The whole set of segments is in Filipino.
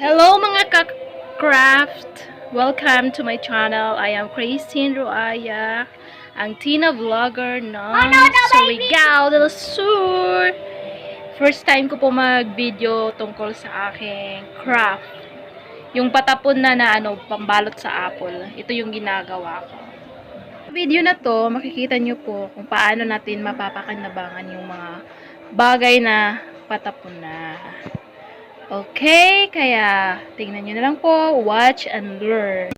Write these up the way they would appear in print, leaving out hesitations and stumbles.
Hello mga ka-craft! Welcome to my channel. I am Christine Ruaya, ang Tina Vlogger ng Surigao del Sur. First time ko po mag-video tungkol sa aking craft. Yung patapon na pambalot sa apple. Ito yung ginagawa ko. Sa video na to, makikita nyo po kung paano natin mapapakinabangan yung mga bagay na patapon na. Okay, kaya tingnan nyo na lang po, watch and learn.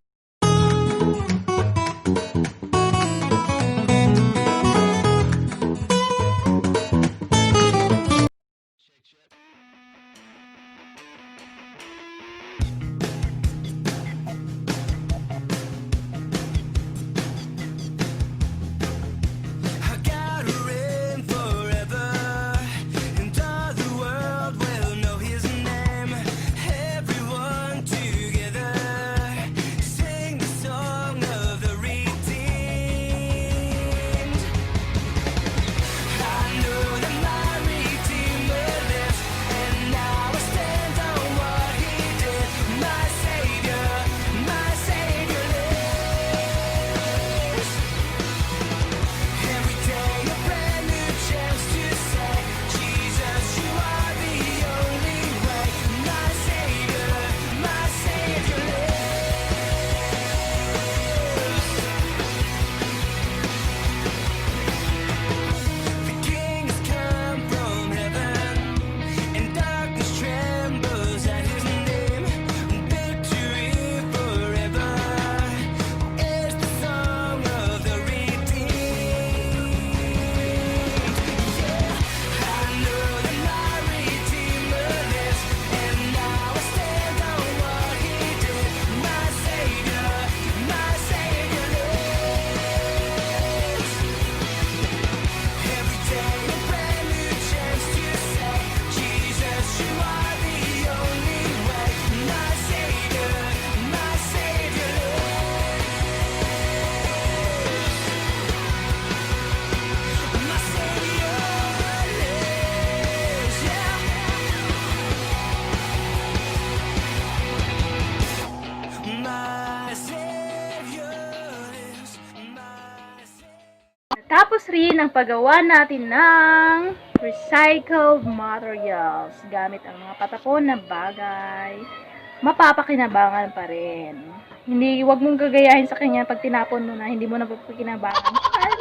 Tapos rin ang paggawa natin ng recycled materials gamit ang mga patapon na bagay. Mapapakinabangan pa rin. Wag mong gagayahin sa kanya pag tinapon mo na, hindi mo na papakinabangan.